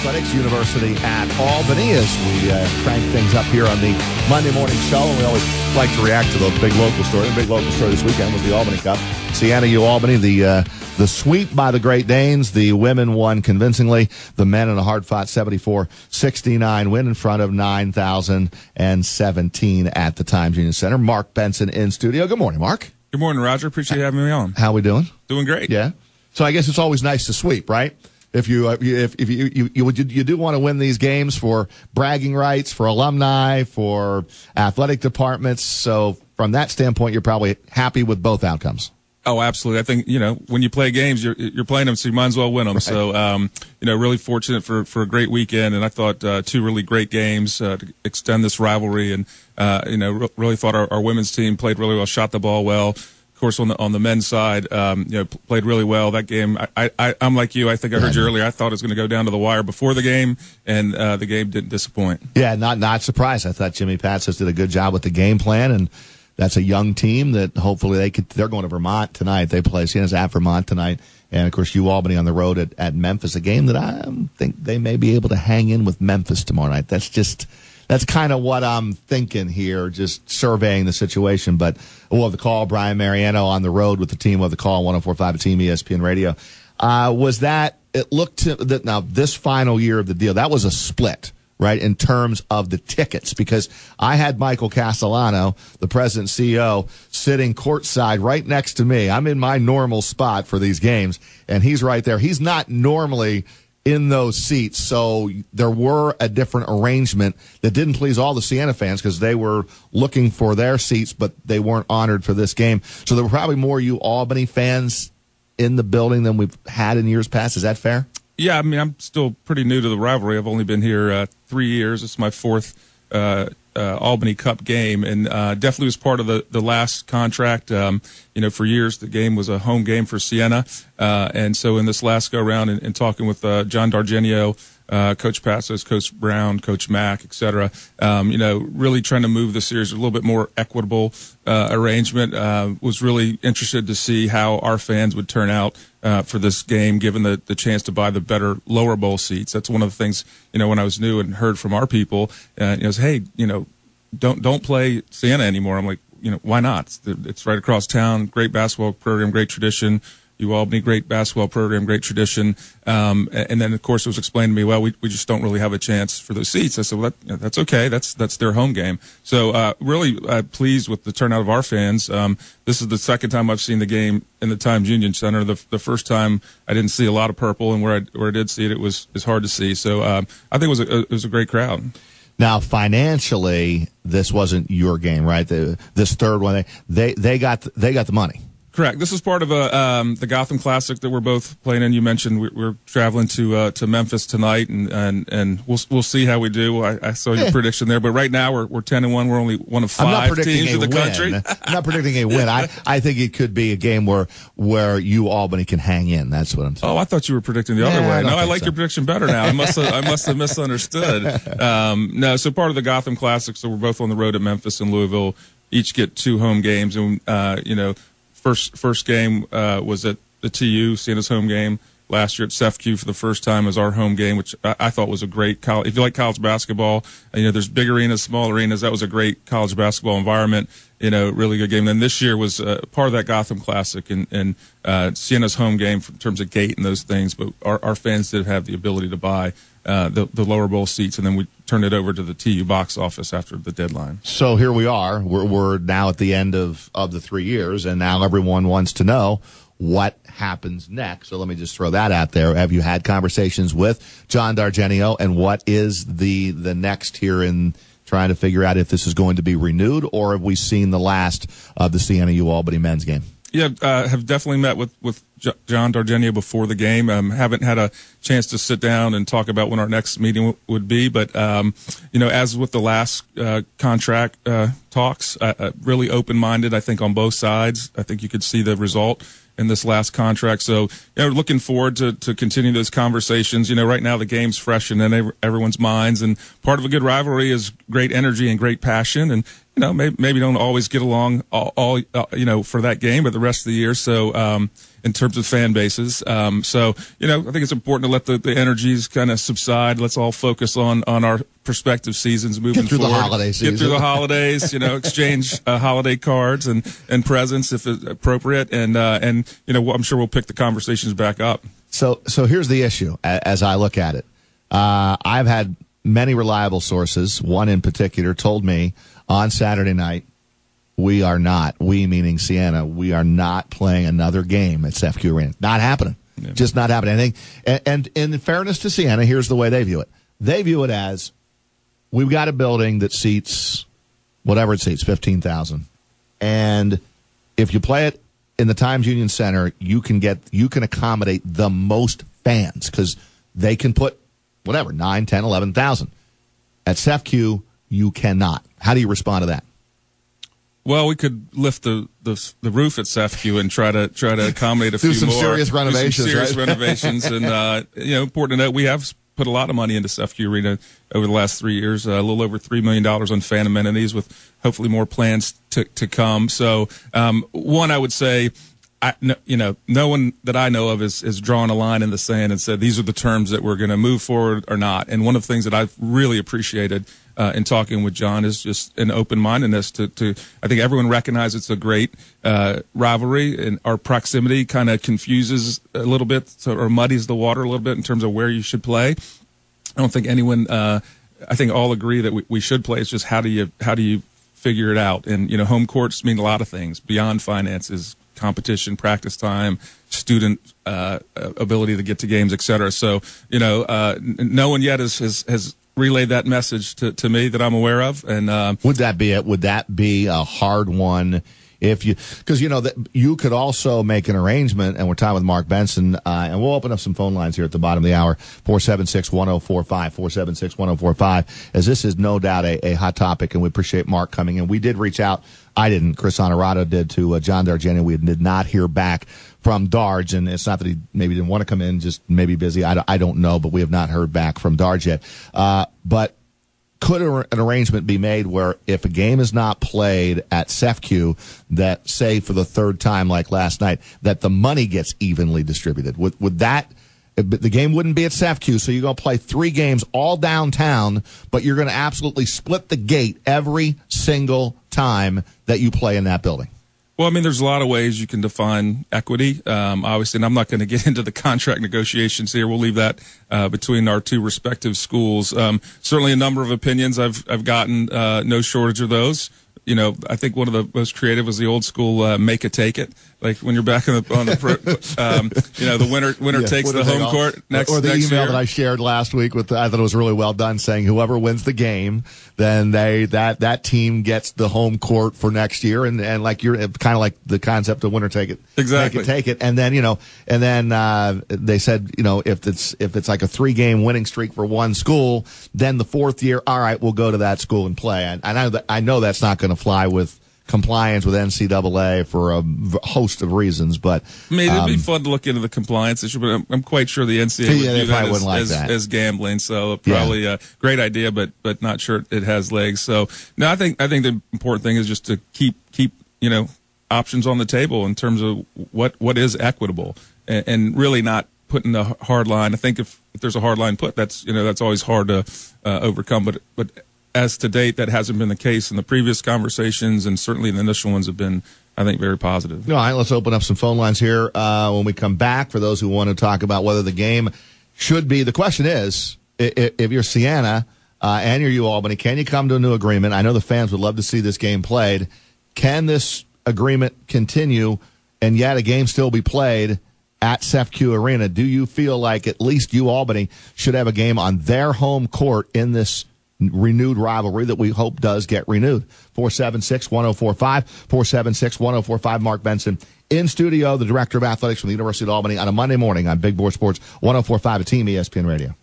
Athletics, University at Albany, as we crank things up here on the Monday morning show. And we always like to react to the big local story. The big local story this weekend was the Albany Cup. Siena UAlbany, the sweep by the Great Danes. The women won convincingly. The men in a hard-fought 74-69 win in front of 9,017 at the Times Union Center. Mark Benson in studio. Good morning, Mark. Good morning, Roger. Appreciate you having me on. How we doing? Doing great. Yeah. So I guess it's always nice to sweep, right? If you do want to win these games for bragging rights, for alumni, for athletic departments. So from that standpoint, you're probably happy with both outcomes. Oh, absolutely. I think, when you play games, you're playing them, so you might as well win them. Right. So, really fortunate for a great weekend. And I thought two really great games to extend this rivalry. And, really thought our women's team played really well, shot the ball well. Of course, on the men's side, played really well. That game, I'm like you. I think I heard you earlier. I thought it was going to go down to the wire before the game, and the game didn't disappoint. Yeah, not surprised. I thought Jimmy Patsos did a good job with the game plan, and that's a young team that hopefully they're going to Vermont tonight. They play Siena's at Vermont tonight, and of course UAlbany on the road at Memphis. A game that I think they may be able to hang in with Memphis tomorrow night. That's kind of what I'm thinking here, just surveying the situation. But we'll have the call. Brian Mariano on the road with the team. We'll have the call 104.5 Team ESPN Radio. It looked to that now this final year of the deal, that was a split, right, in terms of the tickets, because I had Michael Castellano, the president and CEO, sitting courtside right next to me. I'm in my normal spot for these games, and he's right there. He's not normally in those seats, so there were a different arrangement that didn't please all the Siena fans because they were looking for their seats, but they weren't honored for this game. So there were probably more UAlbany fans in the building than we've had in years past. Is that fair? Yeah, I'm still pretty new to the rivalry. I've only been here 3 years. It's my fourth Albany Cup game, and definitely was part of the last contract. For years the game was a home game for Siena, and so in this last go round and talking with John Dargenio, Coach Passos, Coach Brown, Coach Mack, et cetera, really trying to move the series a little bit more equitable arrangement. Was really interested to see how our fans would turn out for this game, given the chance to buy the better lower bowl seats. That's one of the things, when I was new and heard from our people, hey, don't play Siena anymore. I'm like, why not? It's right across town. Great basketball program, great tradition. UAlbany, great basketball program, great tradition. And then, of course, it was explained to me, well, we just don't really have a chance for those seats. I said, well, that's okay. That's their home game. So really pleased with the turnout of our fans. This is the second time I've seen the game in the Times Union Center. The first time I didn't see a lot of purple, and where I did see it, it was hard to see. So I think it was a great crowd. Now, financially, this wasn't your game, right? This third one, they got the money. Correct. This is part of the Gotham Classic that we're both playing in. You mentioned we're traveling to Memphis tonight, and we'll see how we do. I saw your prediction there, but right now we're 10-1. We're only one of 5 teams in the country. I'm not predicting a win. I think it could be a game where UAlbany can hang in. That's what I'm saying. Oh, I thought you were predicting the other way. No, I like your prediction better now. I must have misunderstood. No, so part of the Gotham Classic. So we're both on the road at Memphis and Louisville. Each get 2 home games, and First game was at the TU, Siena's home game last year at CEFCU for the first time as our home game, which I thought was a great college. If you like college basketball, there's big arenas, small arenas. That was a great college basketball environment. Really good game. Then this year was part of that Gotham Classic and Siena's home game in terms of gate and those things. But our fans did have the ability to buy the lower bowl seats, and then we turned it over to the TU box office after the deadline. So here we are. We're now at the end of the 3 years, and now everyone wants to know what happens next. So let me just throw that out there. Have you had conversations with John Dargenio, and what is the next here in trying to figure out if this is going to be renewed, or have we seen the last of the Siena UAlbany men's game? Yeah, have definitely met with John Dargenio before the game. Haven't had a chance to sit down and talk about when our next meeting would be. But, as with the last contract talks, really open-minded, I think, on both sides. I think you could see the result in this last contract. So, looking forward to continue those conversations. Right now the game's fresh in everyone's minds, and part of a good rivalry is great energy and great passion. And maybe don't always get along all for that game, but the rest of the year. So, in terms of fan bases. I think it's important to let the energies kind of subside. Let's all focus on our prospective seasons moving forward. Get through the holiday season. Get through the holidays, exchange holiday cards and presents if it's appropriate. And I'm sure we'll pick the conversations back up. So here's the issue as I look at it. I've had many reliable sources, one in particular, told me on Saturday night, we meaning Siena, we are not playing another game at CEFCU Arena. Not happening. Yeah. Just not happening. I think, and in fairness to Siena, here's the way they view it. They view it as, we've got a building that seats, whatever it seats, 15,000. And if you play it in the Times Union Center, you can accommodate the most fans because they can put, 9, 10, 11,000. At CEFCU, you cannot. How do you respond to that? Well, we could lift the roof at CEFCU and try to accommodate a few more. Do some serious renovations, renovations, and important to note, we have put a lot of money into CEFCU Arena over the last 3 years, a little over $3 million on fan amenities, with hopefully more plans to come. So, one, I would say, no one that I know of is drawn a line in the sand and said these are the terms that we're going to move forward or not. And one of the things that I've really appreciated in talking with John is just an open-mindedness to I think everyone recognizes it's a great rivalry, and our proximity kind of confuses a little bit, or muddies the water a little bit in terms of where you should play. I don't think anyone, I think all agree that we should play. It's just how do you figure it out? And, home courts mean a lot of things beyond finances, competition, practice time, student ability to get to games, et cetera. So, no one yet has relayed that message to me that I'm aware of. And would that be it? Would that be a hard one? Because you could also make an arrangement, and we're talking with Mark Benson, and we'll open up some phone lines here at the bottom of the hour, 476-1045, 476-1045, as this is no doubt a hot topic, and we appreciate Mark coming in. We did reach out. I didn't. Chris Honorato did to John Dargeni. We did not hear back from Darge, and it's not that he maybe didn't want to come in, just maybe busy. I don't know, but we have not heard back from Darge yet. But could an arrangement be made where if a game is not played at CEFCU, that, say, for the third time like last night, that the money gets evenly distributed? Would that – the game wouldn't be at CEFCU, so you're going to play 3 games all downtown, but you're going to absolutely split the gate every single time that you play in that building? Well, there's a lot of ways you can define equity. Obviously, and I'm not going to get into the contract negotiations here. We'll leave that between our two respective schools. Certainly a number of opinions I've gotten, no shortage of those. I think one of the most creative was the old school make it take it. Like when you're back on the the winner takes the home court next year. Or the email that I shared last week I thought it was really well done, saying whoever wins the game, then that team gets the home court for next year, and like you're kind of like the concept of winner take it, exactly, make it take it, and then they said if it's like a 3-game winning streak for one school, then the 4th year, all right, we'll go to that school and play. And I know that's not going to fly with compliance with NCAA for a host of reasons, but it'd be fun to look into the compliance issue. But I'm quite sure the NCAA would do that as gambling. So probably a great idea, but not sure it has legs. So no, I think the important thing is just to keep options on the table in terms of what is equitable, and really not putting the hard line. I think if there's a hard line put, that's always hard to overcome. But as to date, that hasn't been the case in the previous conversations, and certainly the initial ones have been, I think, very positive. All right, let's open up some phone lines here when we come back for those who want to talk about whether the game should be. The question is, if you're Siena and you're UAlbany, can you come to a new agreement? I know the fans would love to see this game played. Can this agreement continue and yet a game still be played at CEFCU Arena? Do you feel like at least UAlbany should have a game on their home court in this renewed rivalry that we hope does get renewed? 476-1045, 476-1045. Mark Benson in studio, the Director of Athletics from the University of Albany, on a Monday morning on Big Board Sports 1045 at Team ESPN Radio.